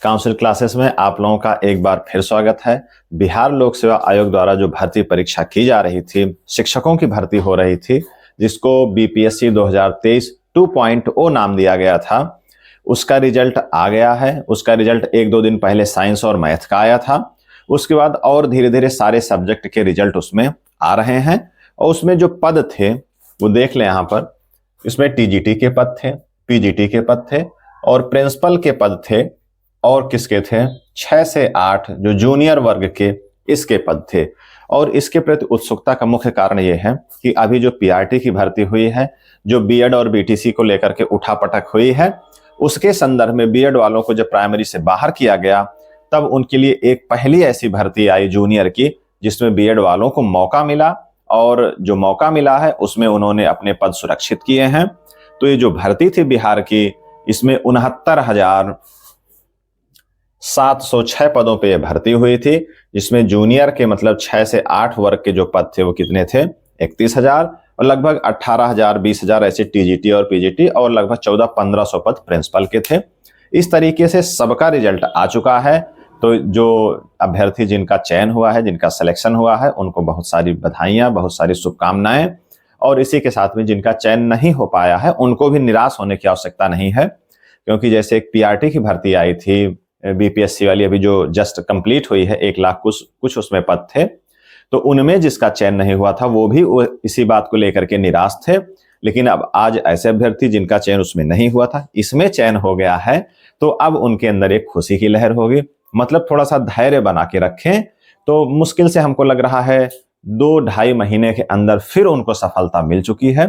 Council classes में आप लोगों का एक बार फिर स्वागत है। बिहार लोक सेवा आयोग द्वारा जो भर्ती परीक्षा की जा रही थी, शिक्षकों की भर्ती हो रही थी, जिसको बीपीएससी 2023 2.0 नाम दिया गया था, उसका रिजल्ट आ गया है। उसका रिजल्ट एक दो दिन पहले साइंस और मैथ का आया था। उसके बाद और धीरे धीरे सारे सब्जेक्ट के रिजल्ट उसमें आ रहे हैं। और उसमें जो पद थे वो देख लें यहाँ पर। इसमें टीजीटी के पद थे, पीजीटी के पद थे और प्रिंसिपल के पद थे। और किसके थे? 6 से 8 जो जूनियर वर्ग के इसके पद थे। और इसके प्रति उत्सुकता का मुख्य कारण यह है कि अभी जो पीआरटी की भर्ती हुई है, जो बीएड और बीटीसी को लेकर के उठापटक हुई है, उसके संदर्भ में बीएड वालों को जब प्राइमरी से बाहर किया गया, तब उनके लिए एक पहली ऐसी भर्ती आई जूनियर की, जिसमें बीएड वालों को मौका मिला। और जो मौका मिला है उसमें उन्होंने अपने पद सुरक्षित किए हैं। तो ये जो भर्ती थी बिहार की, इसमें 69,706 पदों पे भर्ती हुई थी, जिसमें जूनियर के मतलब 6 से 8 वर्ग के जो पद थे वो कितने थे? 31,000 और लगभग 18,000 20,000 ऐसे टीजीटी और पीजीटी और लगभग 1400-1500 पद प्रिंसिपल के थे। इस तरीके से सबका रिजल्ट आ चुका है। तो जो अभ्यर्थी जिनका चयन हुआ है, जिनका सिलेक्शन हुआ है, उनको बहुत सारी बधाइयां, बहुत सारी शुभकामनाएं। और इसी के साथ में जिनका चयन नहीं हो पाया है, उनको भी निराश होने की आवश्यकता नहीं है, क्योंकि जैसे एक पीआरटी की भर्ती आई थी बीपीएससी वाली, अभी जो जस्ट कंप्लीट हुई है, 1 लाख कुछ उसमें पद थे। तो उनमें जिसका चयन नहीं हुआ था वो भी इसी बात को लेकर के निराश थे। लेकिन अब आज ऐसे अभ्यर्थी जिनका चयन उसमें नहीं हुआ था, इसमें चयन हो गया है, तो अब उनके अंदर एक खुशी की लहर होगी। मतलब थोड़ा सा धैर्य बना के रखें। तो मुश्किल से हमको लग रहा है 2-2.5 महीने के अंदर फिर उनको सफलता मिल चुकी है।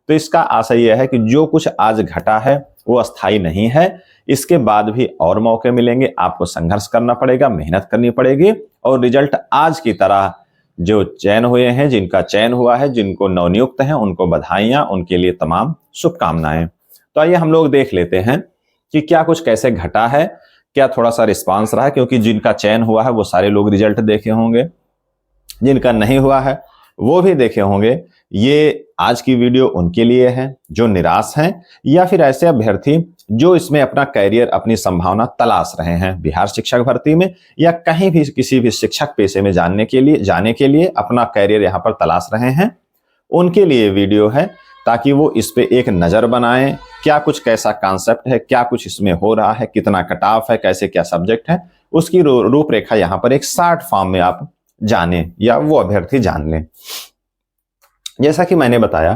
तो इसका आशय यह है कि जो कुछ आज घटा है वो अस्थायी नहीं है। इसके बाद भी और मौके मिलेंगे, आपको संघर्ष करना पड़ेगा, मेहनत करनी पड़ेगी। और रिजल्ट आज की तरह जो चयन हुए हैं, जिनका चयन हुआ है, जिनको नवनियुक्त हैं, उनको बधाइयां, उनके लिए तमाम शुभकामनाएं। तो आइए हम लोग देख लेते हैं कि क्या कुछ कैसे घटा है, क्या थोड़ा सा रिस्पांस रहा है। क्योंकि जिनका चयन हुआ है वो सारे लोग रिजल्ट देखे होंगे, जिनका नहीं हुआ है वो भी देखे होंगे। ये आज की वीडियो उनके लिए है जो निराश हैं, या फिर ऐसे अभ्यर्थी जो इसमें अपना कैरियर, अपनी संभावना तलाश रहे हैं बिहार शिक्षक भर्ती में, या कहीं भी किसी भी शिक्षक पेशे में जाने के लिए अपना कैरियर यहाँ पर तलाश रहे हैं। उनके लिए वीडियो है, ताकि वो इस पे एक नजर बनाएं, क्या कुछ कैसा कॉन्सेप्ट है, क्या कुछ इसमें हो रहा है, कितना कट ऑफ है, कैसे क्या सब्जेक्ट है, उसकी रूपरेखा यहाँ पर एक शॉर्ट फॉर्म में आप जाने, या वो अभ्यर्थी जान लें। जैसा कि मैंने बताया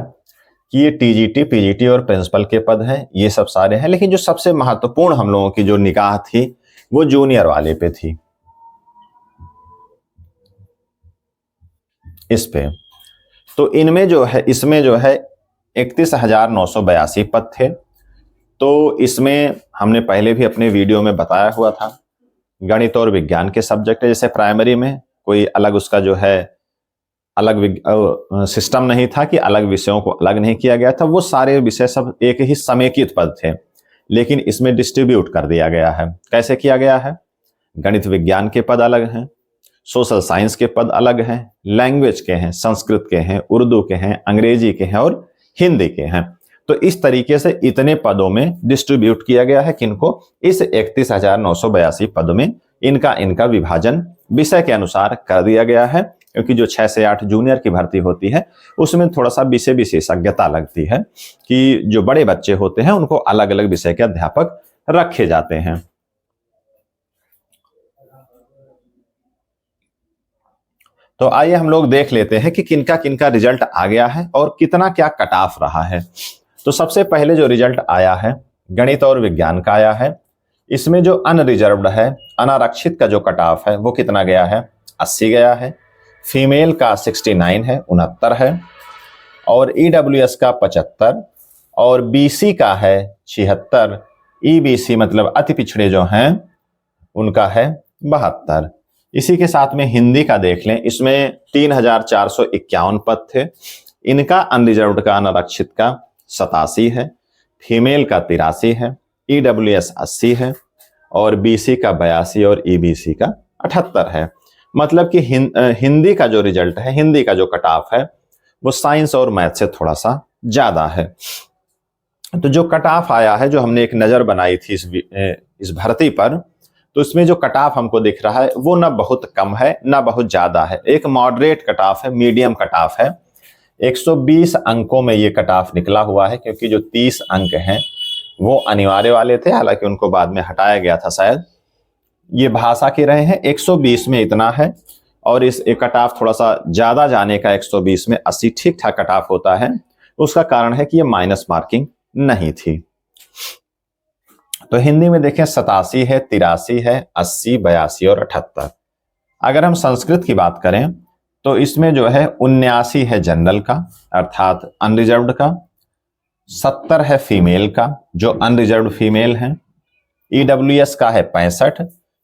कि ये टीजीटी, पीजीटी और प्रिंसिपल के पद हैं, ये सब सारे हैं। लेकिन जो सबसे महत्वपूर्ण हम लोगों की जो निगाह थी वो जूनियर वाले पे थी, इस पे। तो इनमें जो है, इसमें जो है 31,982 पद थे। तो इसमें हमने पहले भी अपने वीडियो में बताया हुआ था, गणित और विज्ञान के सब्जेक्ट, जैसे प्राइमरी में कोई अलग उसका जो है अलग सिस्टम नहीं था कि अलग विषयों को अलग नहीं किया गया था, वो सारे विषय सब एक ही समेकित पद थे। लेकिन इसमें डिस्ट्रीब्यूट कर दिया गया है। कैसे किया गया है? गणित विज्ञान के पद अलग हैं, सोशल साइंस के पद अलग हैं, लैंग्वेज के हैं, संस्कृत के हैं, उर्दू के हैं, अंग्रेजी के हैं और हिंदी के हैं। तो इस तरीके से इतने पदों में डिस्ट्रीब्यूट किया गया है किनको? इस 31,982 पद में इनका विभाजन विषय के अनुसार कर दिया गया है। क्योंकि जो 6 से 8 जूनियर की भर्ती होती है उसमें थोड़ा सा विषय विशेषज्ञता लगती है कि जो बड़े बच्चे होते हैं उनको अलग अलग विषय के अध्यापक रखे जाते हैं। तो आइए हम लोग देख लेते हैं कि किनका किनका रिजल्ट आ गया है और कितना क्या कट ऑफ रहा है। तो सबसे पहले जो रिजल्ट आया है गणित और विज्ञान का आया है। इसमें जो अनरिजर्व्ड है, अनारक्षित का जो कट ऑफ है वो कितना गया है? 80 गया है। फीमेल का 69 है, 69 है। और ईडब्ल्यूएस का 75 और बीसी का है 76। ईबीसी मतलब अति पिछड़े जो हैं उनका है 72। इसी के साथ में हिंदी का देख लें, इसमें 3,451 पद थे। इनका अनरिजर्व्ड का, अनारक्षित का 87 है, फीमेल का 83 है, ईडब्ल्यूएस 80 है और बीसी का 82 और ईबीसी का 78 है। मतलब कि हिंदी का जो रिजल्ट है, हिंदी का जो कट ऑफ है वो साइंस और मैथ से थोड़ा सा ज्यादा है। तो जो कट ऑफ आया है, जो हमने एक नजर बनाई थी इस भर्ती पर, तो इसमें जो कट ऑफ हमको दिख रहा है वो ना बहुत कम है ना बहुत ज्यादा है, एक मॉडरेट कट ऑफ है, मीडियम कट ऑफ है। 120 अंकों में ये कट ऑफ निकला हुआ है, क्योंकि जो 30 अंक हैं वो अनिवार्य वाले थे, हालांकि उनको बाद में हटाया गया था शायद। ये भाषा के रहे हैं, 120 में इतना है, और इस कट ऑफ थोड़ा सा ज्यादा जाने का 120 में 80 ठीक ठाक कट ऑफ होता है। उसका कारण है कि ये माइनस मार्किंग नहीं थी। तो हिंदी में देखें 87 है, 83 है, 80, 82 और 78। अगर हम संस्कृत की बात करें तो इसमें जो है 79 है जनरल का अर्थात अनरिजर्व्ड का, 70 है फीमेल का जो अनरिजर्व्ड फीमेल है, ईडब्ल्यूएस का है 65,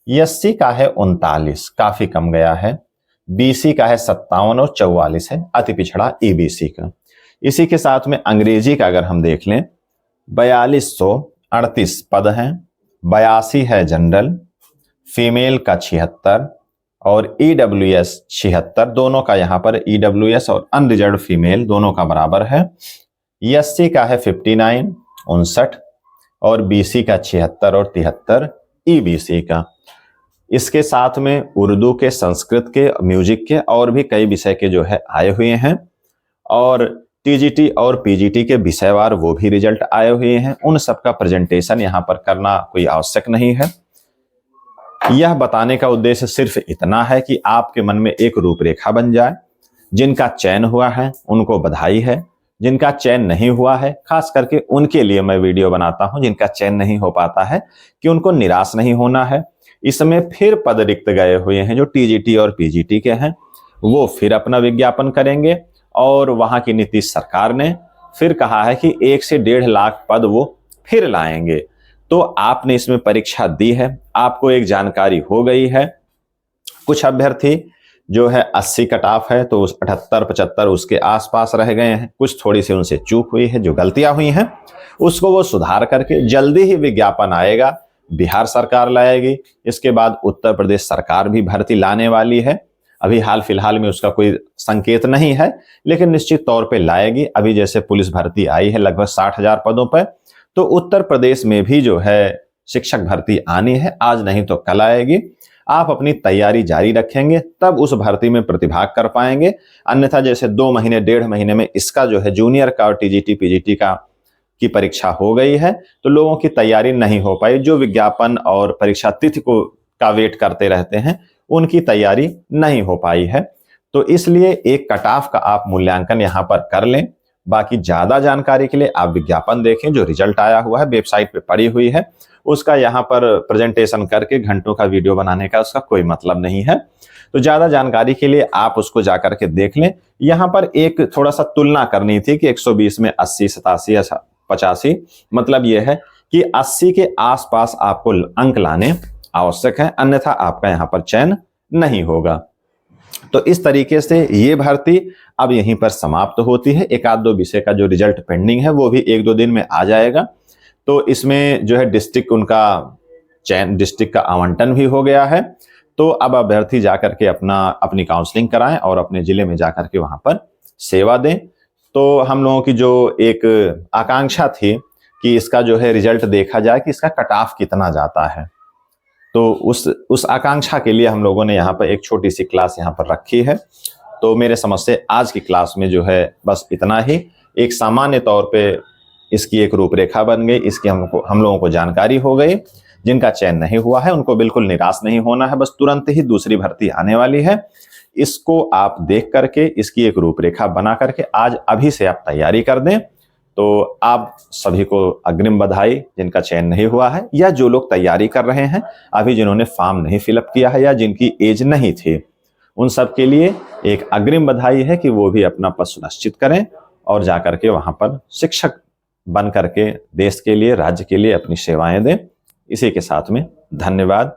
एससी का है 39 काफी कम गया है, बीसी का है 57 और 44 है अति पिछड़ा ईबीसी का। इसी के साथ में अंग्रेजी का अगर हम देख लें 4238 पद हैं, 82 है जनरल, फीमेल का 76 और ईडब्ल्यूएस 76, दोनों का यहां पर ईडब्ल्यूएस और अनरिजर्व्ड फीमेल दोनों का बराबर है। एससी का है 59 59 और बीसी का 76 और 73 ईबीसी का। इसके साथ में उर्दू के, संस्कृत के, म्यूजिक के और भी कई विषय के जो है आए हुए हैं, और टीजीटी और पीजीटी के विषयवार वो भी रिजल्ट आए हुए हैं। उन सबका प्रेजेंटेशन यहाँ पर करना कोई आवश्यक नहीं है। यह बताने का उद्देश्य सिर्फ इतना है कि आपके मन में एक रूपरेखा बन जाए। जिनका चयन हुआ है उनको बधाई है, जिनका चयन नहीं हुआ है खास करके उनके लिए मैं वीडियो बनाता हूं, जिनका चयन नहीं हो पाता है, कि उनको निराश नहीं होना है। इसमें फिर पद रिक्त गए हुए हैं जो टीजीटी और पीजीटी के हैं, वो फिर अपना विज्ञापन करेंगे, और वहां की नीतीश सरकार ने फिर कहा है कि 1 से 1.5 लाख पद वो फिर लाएंगे। तो आपने इसमें परीक्षा दी है, आपको एक जानकारी हो गई है। कुछ अभ्यर्थी जो है 80 कट ऑफ है तो 78 75 उसके आसपास रह गए हैं, कुछ थोड़ी सी उनसे चूक हुई है, जो गलतियां हुई हैं उसको वो सुधार करके जल्दी ही विज्ञापन आएगा, बिहार सरकार लाएगी। इसके बाद उत्तर प्रदेश सरकार भी भर्ती लाने वाली है। अभी हाल फिलहाल में उसका कोई संकेत नहीं है, लेकिन निश्चित तौर पे लाएगी। अभी जैसे पुलिस भर्ती आई है लगभग 60,000 पदों पर, तो उत्तर प्रदेश में भी जो है शिक्षक भर्ती आनी है, आज नहीं तो कल आएगी। आप अपनी तैयारी जारी रखेंगे तब उस भर्ती में प्रतिभाग कर पाएंगे, अन्यथा जैसे 2 महीने 1.5 महीने में इसका जो है जूनियर का और टीजीटी पीजीटी का की परीक्षा हो गई है, तो लोगों की तैयारी नहीं हो पाई। जो विज्ञापन और परीक्षा तिथि को का वेट करते रहते हैं उनकी तैयारी नहीं हो पाई है। तो इसलिए एक कट ऑफ का आप मूल्यांकन यहाँ पर कर लें। बाकी ज्यादा जानकारी के लिए आप विज्ञापन देखें, जो रिजल्ट आया हुआ है वेबसाइट पे पड़ी हुई है, उसका यहाँ पर प्रेजेंटेशन करके घंटों का वीडियो बनाने का उसका कोई मतलब नहीं है। तो ज्यादा जानकारी के लिए आप उसको जाकर के देख लें। यहाँ पर एक थोड़ा सा तुलना करनी थी कि 120 में 80 87 या 85, मतलब यह है कि 80 के आसपास आपको अंक लाने आवश्यक है, अन्यथा आपका यहाँ पर चयन नहीं होगा। तो इस तरीके से ये भर्ती अब यहीं पर समाप्त होती है। 1-2 विषय का जो रिजल्ट पेंडिंग है वो भी 1-2 दिन में आ जाएगा। तो इसमें जो है डिस्ट्रिक्ट उनका चयन, डिस्ट्रिक्ट का आवंटन भी हो गया है। तो अब अभ्यर्थी जाकर के अपनी काउंसलिंग कराएं और अपने जिले में जाकर के वहां पर सेवा दें। तो हम लोगों की जो एक आकांक्षा थी कि इसका जो है रिजल्ट देखा जाए कि इसका कट ऑफ कितना जाता है, तो उस आकांक्षा के लिए हम लोगों ने यहाँ पर एक छोटी सी क्लास यहाँ पर रखी है। तो मेरे समझ से आज की क्लास में जो है बस इतना ही। एक सामान्य तौर पे इसकी एक रूपरेखा बन गई, इसकी हम लोगों को जानकारी हो गई। जिनका चयन नहीं हुआ है उनको बिल्कुल निराश नहीं होना है, बस तुरंत ही दूसरी भर्ती आने वाली है। इसको आप देख करके इसकी एक रूपरेखा बना करके आज अभी से आप तैयारी कर दें। तो आप सभी को अग्रिम बधाई, जिनका चयन नहीं हुआ है या जो लोग तैयारी कर रहे हैं अभी, जिन्होंने फॉर्म नहीं फिलअप किया है या जिनकी एज नहीं थी, उन सब के लिए एक अग्रिम बधाई है कि वो भी अपना पद सुनिश्चित करें और जाकर के वहां पर शिक्षक बन करके देश के लिए, राज्य के लिए अपनी सेवाएं दें। इसी के साथ में धन्यवाद।